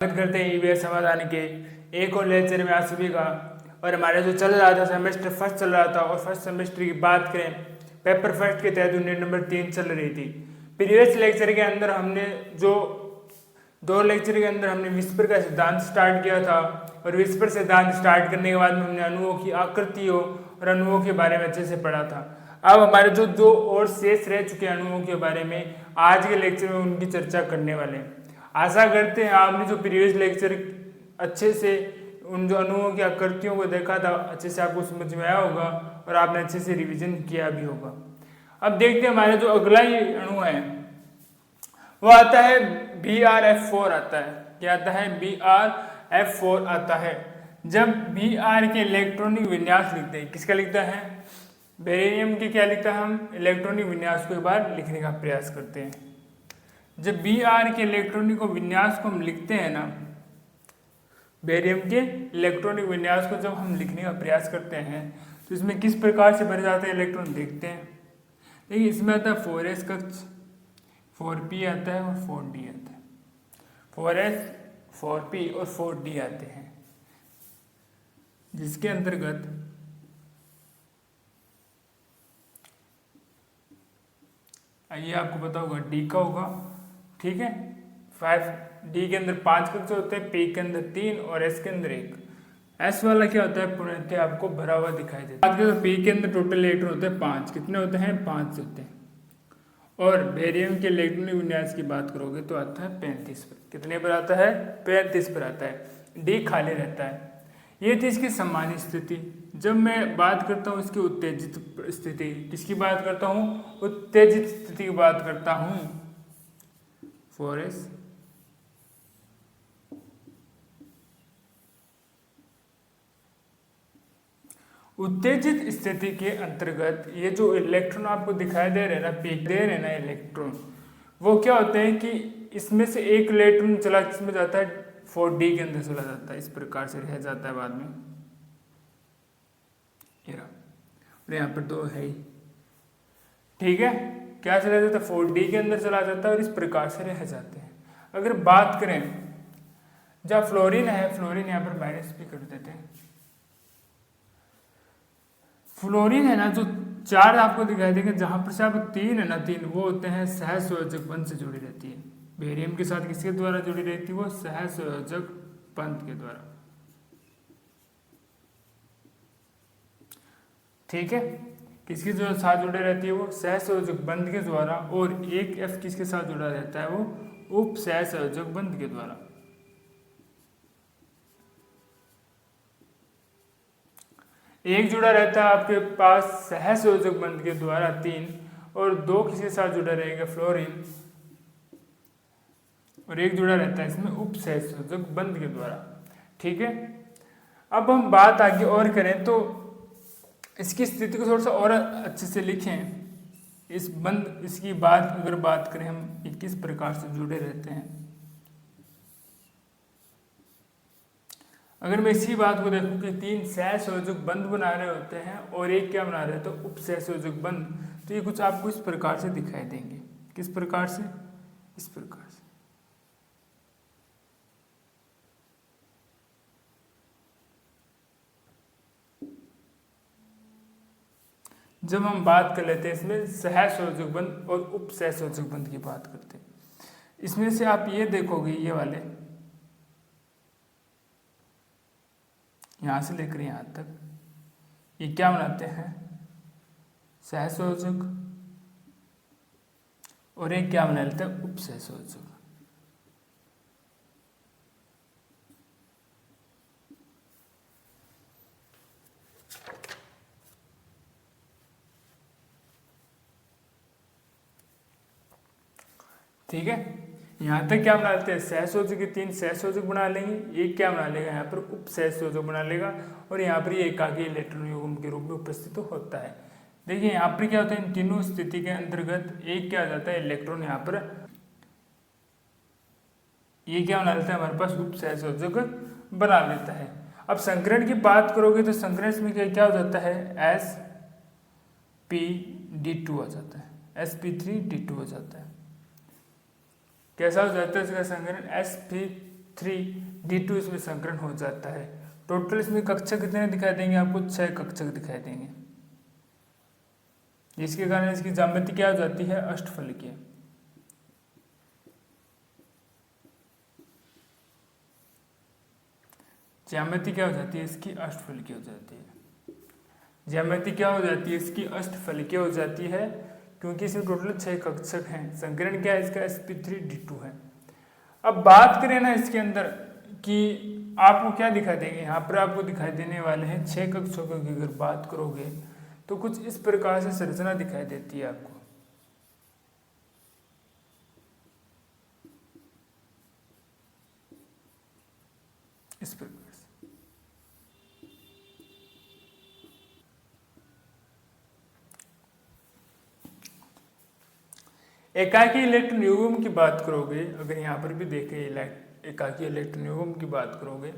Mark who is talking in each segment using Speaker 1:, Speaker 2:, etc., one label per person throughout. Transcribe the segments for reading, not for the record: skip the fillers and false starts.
Speaker 1: स्वागत करते हैं ईवीएस समाधान के एक और लेक्चर में आप सभी का। और हमारे जो चल रहा था सेमेस्टर फर्स्ट चल रहा था, और फर्स्ट सेमेस्टर की बात करें पेपर फर्स्ट के तहत यूनिट नंबर 3 चल रही थी। प्रीवियस लेक्चर के अंदर हमने जो दो लेक्चर के अंदर हमने विस्पर का सिद्धांत स्टार्ट किया था, और विस्पर सिद्धांत स्टार्ट करने के बाद में हमने अणुओं की आकृतियों और अणुओं के बारे में अच्छे से पढ़ा था। अब हमारे जो दो और शेष रह चुके अणुओं के बारे में आज के लेक्चर में उनकी चर्चा करने वाले हैं। आशा करते हैं आपने जो प्रीवियस लेक्चर अच्छे से उन जो अणुओं की आकृतियों को देखा था अच्छे से आपको समझ में आया होगा, और आपने अच्छे से रिवीजन किया भी होगा। अब देखते हैं हमारे जो अगला ही अणु है वो आता है Br(F4) आता है। क्या आता है? Br(F4) आता है। जब Br के इलेक्ट्रॉनिक विन्यास लिखते हैं, किसका लिखता है? बेरिलियम के क्या लिखता है? हम इलेक्ट्रॉनिक विन्यास को एक बार लिखने का प्रयास करते हैं। जब Br के इलेक्ट्रॉनिक विन्यास को हम लिखते हैं ना, बेरियम के इलेक्ट्रॉनिक विन्यास को जब हम लिखने का प्रयास करते हैं तो इसमें किस प्रकार से भरे जाते हैं इलेक्ट्रॉन देखते हैं। देखिए इसमें आता है 4s कक्ष, 4p आता है और 4d आता है। 4s 4p और 4d आते हैं, जिसके अंतर्गत आइए आपको पता होगा d का होगा, ठीक है। 5d के अंदर 5 कक्ष होते हैं, p के अंदर 3 और s के अंदर 1। s वाला क्या होता है? पूर्णतः आपको भरा हुआ दिखाई देता है। तो p के अंदर टोटल इलेक्ट्रॉन होते हैं 5। कितने होते हैं? 5 होते हैं। और बेरियम के इलेक्ट्रॉनिक विन्यास की बात करोगे तो आता है 35 पर। कितने पर आता है? 35 पर आता है। d खाली रहता है। ये थी इसकी सामान्य स्थिति। जब मैं बात करता हूँ इसकी उत्तेजित स्थिति, किसकी बात करता हूँ? उत्तेजित स्थिति की बात करता हूँ। 4s उत्तेजित स्थिति के अंतर्गत ये जो इलेक्ट्रॉन आपको दिखाई दे रहे हैं ना, पीक दे रहे हैं ना इलेक्ट्रॉन, वो क्या होते हैं कि इसमें से एक इलेक्ट्रॉन चला किसमें जाता है? 4d के अंदर चला जाता है। इस प्रकार से रह जाता है बाद में। और यहाँ पर तो है ही, ठीक है। क्या चला जाता है? 4d के अंदर चला जाता है और इस प्रकार से रह जाते हैं। अगर बात करें जहाँ फ्लोरीन है, फ्लोरीन यहाँ पर माइनस भी कर देते हैं। फ्लोरीन है ना, जो चार्ज आपको दिखाई देंगे, जहां पर से आप 3 है ना, 3 वो होते हैं सहसंयोजक बंध से जुड़ी रहती है। बेरियम के साथ किसके द्वारा जुड़ी रहती है? वो सहसंयोजक बंध के द्वारा, ठीक है। किसके जो साथ जुड़े रहती है? वो सहसंयोजक बंध के द्वारा। और एक F किसके साथ जुड़ा रहता है? वो उप सहसंयोजक बंध के द्वारा। एक जुड़ा रहता है आपके पास सहसंयोजक बंध के द्वारा 3, और 2 किसके साथ जुड़ा रहेगा? फ्लोरीन। और एक जुड़ा रहता है इसमें उप सहसंयोजक बंध के द्वारा, ठीक है। अब हम बात आगे और करें तो इसकी स्थिति को थोड़ा सा और अच्छे से लिखें। इस बंध इसकी बात अगर बात करें हम, ये किस प्रकार से जुड़े रहते हैं। अगर मैं इसी बात को देखूं कि 3 सहसंयोजक बंध बना रहे होते हैं और एक क्या बना रहे हैं? तो उप सहसंयोजक बंध। तो ये कुछ आपको इस प्रकार से दिखाई देंगे। किस प्रकार से? इस प्रकार से। जब हम बात कर लेते हैं इसमें सहसंयोजक बंध और उप सहसंयोजक बंध की बात करते हैं, इसमें से आप ये देखोगे, ये वाले यहाँ से लेकर यहाँ तक ये क्या बनाते हैं? सहसंयोजक। और एक क्या बना लेते हैं? उप सहसंयोजक। ठीक है, यहाँ तक क्या बना लेते हैं? सहसंयोजक के 3 सहसंयोजक बना लेंगे। एक क्या बना लेगा? यहाँ पर उप सहसंयोजक बना लेगा, और यहाँ पर ये एकाकी इलेक्ट्रॉन युग्म के रूप में उपस्थित होता है। देखिए यहाँ पर क्या होता है? इन तीनों स्थिति के अंतर्गत एक क्या आ जाता है? इलेक्ट्रॉन यहाँ पर ये क्या बना लेता है? हमारे पास उप सहसंयोजक बना लेता है। अब संकरण की बात करोगे तो संकरण में क्या हो जाता है? sp(d2) आ जाता है, sp3(d2) हो जाता है। कैसा हो जाता है इसका संकरण? sp3 sp3d2 इसमें संकरण हो जाता है। टोटल इसमें कक्षक कितने दिखाई देंगे आपको? 6 कक्षक दिखाई देंगे, जिसके कारण इसकी ज्यामिति क्या हो जाती है? अष्टफलकीय। ज्यामिति क्या हो जाती है इसकी? अष्टफलकीय हो जाती है। ज्यामिति क्या हो जाती है इसकी? अष्टफलकीय हो जाती है, क्योंकि इसमें टोटल 6 कक्षक हैं। संकरण क्या है इसका? sp3d2 है। अब बात करें ना इसके अंदर कि आपको क्या दिखाई देंगे, यहाँ पर आपको दिखाई देने वाले हैं 6 कक्षकों की। अगर बात करोगे तो कुछ इस प्रकार से संरचना दिखाई देती है आपको। इस प्रकार से एकाकी इलेक्ट्रॉन युग्म की बात करोगे, अगर यहाँ पर भी देखें एकाकी इलेक्ट्रॉन युग्म की बात करोगे,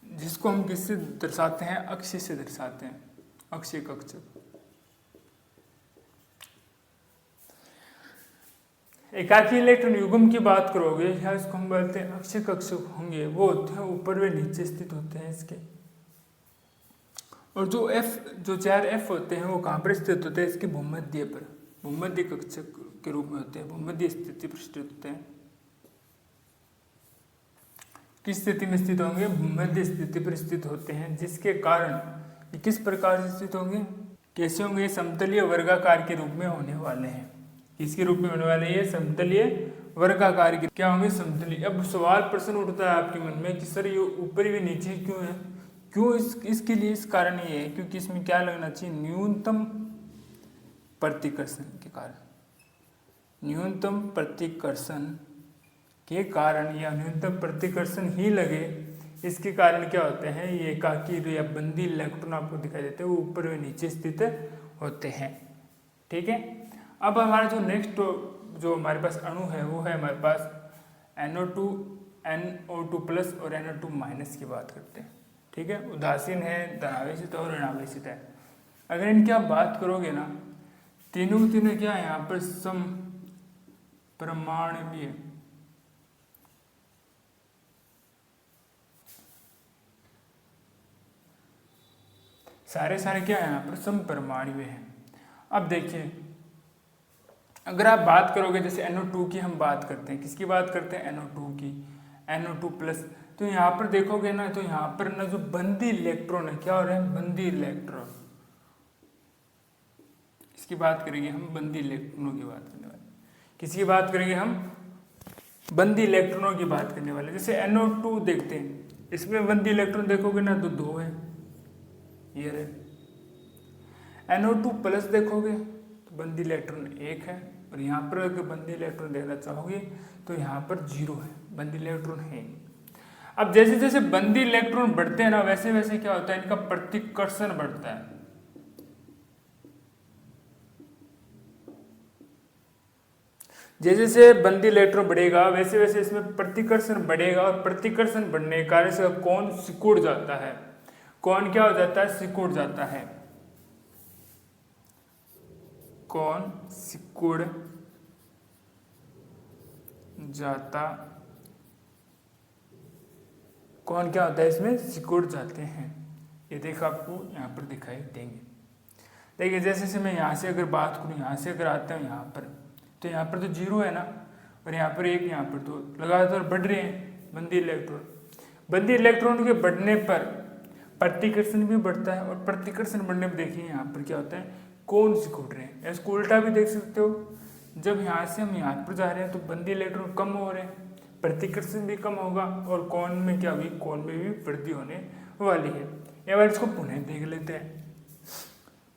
Speaker 1: जिसको हम किससे दर्शाते हैं? अक्षीय से दर्शाते हैं, अक्षीय कक्षक। एकाकी इलेक्ट्रॉन युग्म की बात करोगे, या इसको हम बोलते हैं अक्षीय कक्षक होंगे, वो होते हैं ऊपर व नीचे स्थित होते हैं इसके। और जो 4 F होते हैं वो कहाँ पर स्थित होते हैं? इसके भूमध्य पर, भूमध्य कक्षक के रूप में होते हैं, भूमध्य स्थिति पर स्थित होते हैं। किस स्थिति में स्थित होंगे? भूमध्य स्थिति पर स्थित होते हैं, जिसके कारण ये किस प्रकार से स्थित होंगे? कैसे होंगे? समतलीय वर्गाकार के रूप में होने वाले हैं। किसके रूप में होने वाले? ये समतलीय वर्गाकार के क्या होंगे? समतलीय। अब सवाल प्रश्न उठता है आपके मन में कि सर ये ऊपर भी नीचे क्यों है? क्यों? इसके लिए इस कारण ये है क्योंकि इसमें क्या लगना चाहिए? न्यूनतम प्रतिकर्षण के कारण। न्यूनतम प्रतिकर्षण के कारण या न्यूनतम प्रतिकर्षण ही लगे, इसके कारण क्या होते हैं? ये एकाकी या बंदी इलेक्ट्रॉन आपको दिखाई देते हैं, वो ऊपर व नीचे स्थित होते हैं। ठीक है। अब हमारा जो नेक्स्ट जो हमारे पास अणु है वो है हमारे पास NO2 NO2+ और NO2- की बात करते हैं। ठीक है। उदासीन है, धनावेशित और ऋणावेशित है। अगर इनकी आप बात करोगे ना, तीनों क्या है यहाँ पर? सम परमाणुवीय। सारे क्या है यहाँ पर? सम परमाणुवीय हैं। अब देखिए, अगर आप बात करोगे जैसे NO2 की हम बात करते हैं, किसकी बात करते हैं? NO2 की, NO2+। तो यहाँ पर देखोगे ना, तो यहाँ पर ना जो बंदी इलेक्ट्रॉन है, क्या हो रहा है? बंदी इलेक्ट्रॉन। इसकी बात करेंगे हम, बंदी इलेक्ट्रॉनों की बात करने वाले। किसकी बात करेंगे हम? बंदी इलेक्ट्रॉनों की बात करने वाले। जैसे NO2 देखते हैं, इसमें बंदी इलेक्ट्रॉन देखोगे ना तो 2 है, ये रहे। NO2+ देखोगे तो बंदी इलेक्ट्रॉन 1 है, और यहाँ पर अगर बंदी इलेक्ट्रॉन देखना चाहोगे तो यहाँ पर 0 है, बंदी इलेक्ट्रॉन है। अब जैसे जैसे बंदी इलेक्ट्रॉन बढ़ते हैं ना, वैसे वैसे क्या होता है? इनका प्रतिकर्षण बढ़ता है। जैसे जैसे बंदी इलेक्ट्रॉन बढ़ेगा वैसे वैसे इसमें प्रतिकर्षण बढ़ेगा, और प्रतिकर्षण बढ़ने के कारण इसका कोण सिकुड़ जाता है। कोण क्या हो जाता है? सिकुड़ जाता है। कोण सिकुड़ जाता, कोण क्या होता है? इसमें सिकुड़ जाते हैं। ये देखो आपको यहाँ पर दिखाई देंगे। देखिए जैसे जैसे मैं यहाँ से अगर बात करूँ, यहाँ से अगर आता हूँ यहाँ पर, तो यहाँ पर तो 0 है ना, और यहाँ पर 1, यहाँ पर तो लगातार बढ़ रहे हैं बंदी इलेक्ट्रॉन। बंदी इलेक्ट्रॉन के बढ़ने पर प्रतिकर्षण भी बढ़ता है, और प्रतिकर्षण बढ़ने पर देखिए यहाँ पर क्या होता है? कोण सिकुड़ रहे हैं। इसको उल्टा भी देख सकते हो, जब यहाँ से हम यहाँ पर जा रहे हैं तो बंदी इलेक्ट्रॉन कम हो रहे हैं, प्रतिकर्षण भी कम होगा, और कोण में क्या हुई? कोण में भी वृद्धि होने वाली है। एक बार इसको पुनः देख लेते हैं।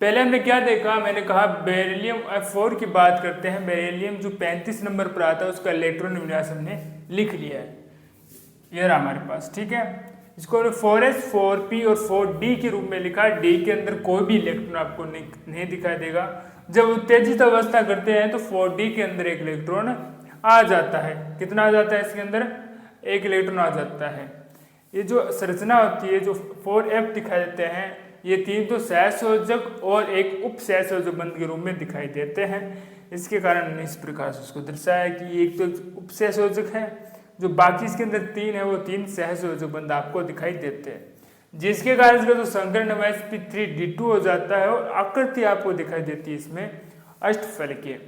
Speaker 1: पहले हमने क्या देखा? मैंने कहा बेरिलियम F4 की बात करते हैं। बेरिलियम जो 35 नंबर पर आता है उसका इलेक्ट्रॉन विन्यास हमने लिख लिया है, ये रहा हमारे पास। ठीक है। इसको 4s 4p और 4d के रूप में लिखा। d के अंदर कोई भी इलेक्ट्रॉन आपको नहीं दिखाई देगा। जब उत्तेजित अवस्था करते हैं तो 4d के अंदर एक इलेक्ट्रॉन आ जाता है। कितना आ जाता है? इसके अंदर 1 इलेक्ट्रॉन आ जाता है। ये जो संरचना होती है, जो 4f दिखाई देते हैं, ये 3 तो सहसंयोजक और एक उप सहसंयोजक बंध के रूप में दिखाई देते हैं। इसके कारण इस प्रकार से उसको दर्शाया कि एक तो उप सहसंयोजक है, जो बाकी इसके अंदर 3 है वो 3 सहसंयोजक बंध आपको दिखाई देते हैं, जिसके कारण इसका जो संकरण है sp3d2 हो जाता है और आकृति आपको दिखाई देती है इसमें अष्टफलकीय।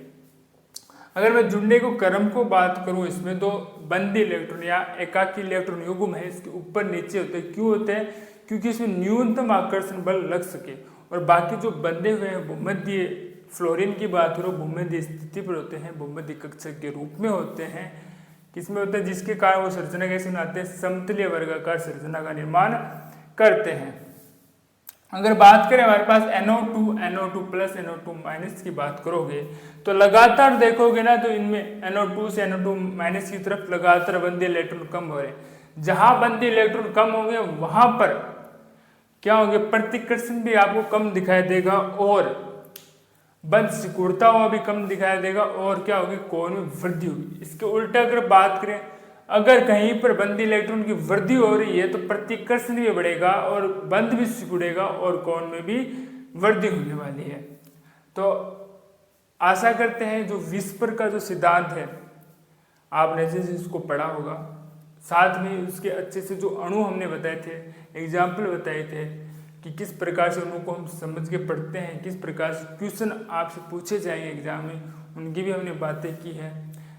Speaker 1: अगर मैं जुड़ने को क्रम को बात करूं इसमें तो बंदी इलेक्ट्रॉन या एकाकी इलेक्ट्रॉन युग्म है इसके ऊपर नीचे होते हैं। क्यों होते हैं? क्योंकि इसमें न्यूनतम आकर्षण बल लग सके। और बाकी जो बंधे हुए हैं भूमध्य फ्लोरीन की बात करो भूमध्य स्थिति पर होते हैं, भूमध्य कक्षक के रूप में होते हैं। किसमें होते हैं? जिसके कारण वो संरचना कैसे बनाते हैं? समतलीय वर्गाकार संरचना का निर्माण करते हैं। अगर बात करें हमारे पास NO2 प्लस NO2 माइनस की बात करोगे तो लगातार देखोगे ना तो इनमें NO2 से NO2 माइनस की तरफ लगातार बंदी इलेक्ट्रॉन कम हो रहे हैं। जहां बंदी इलेक्ट्रॉन कम होंगे वहां पर क्या होंगे? प्रतिकर्षण भी आपको कम दिखाई देगा और बंध सिकुड़ता हुआ भी कम दिखाई देगा और क्या होगी? कोण में वृद्धि होगी। इसके उल्टा अगर बात करें, अगर कहीं पर बंदी इलेक्ट्रॉन की वृद्धि हो रही है तो प्रतिकर्षण भी बढ़ेगा और बंध भी सिकुड़ेगा और कोण में भी वृद्धि होने वाली है। तो आशा करते हैं जो विस्पर का जो सिद्धांत है आपने अच्छे से इसको पढ़ा होगा, साथ में उसके अच्छे से जो अणु हमने बताए थे, एग्जाम्पल बताए थे कि किस प्रकार से अणु को हम समझ के पढ़ते हैं, किस प्रकार से क्वेश्चन आपसे पूछे जाएंगे एग्जाम में, उनकी भी हमने बातें की है।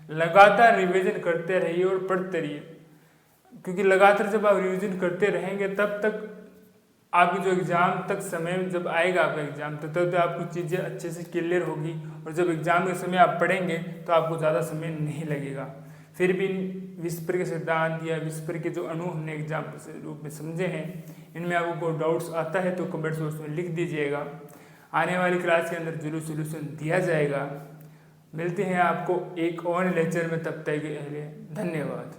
Speaker 1: लगातार रिवीजन करते रहिए और पढ़ते रहिए, क्योंकि लगातार जब आप रिवीजन करते रहेंगे तब तक आपकी जो एग्जाम तक समय जब आएगा आपका एग्जाम तब तक आपको चीज़ें अच्छे से क्लियर होगी और जब एग्जाम के समय आप पढ़ेंगे तो आपको ज़्यादा समय नहीं लगेगा। फिर भी विस्पर के सिद्धांत या विस्पर के जो अणु हमने एग्जाम के रूप में समझे हैं, इनमें आपको कोई डाउट्स आता है तो कमेंट बॉक्स में लिख दीजिएगा। आने वाली क्लास के अंदर जरूर सोल्यूशन दिया जाएगा। मिलते हैं आपको एक और लेक्चर में, तब तक के लिए धन्यवाद।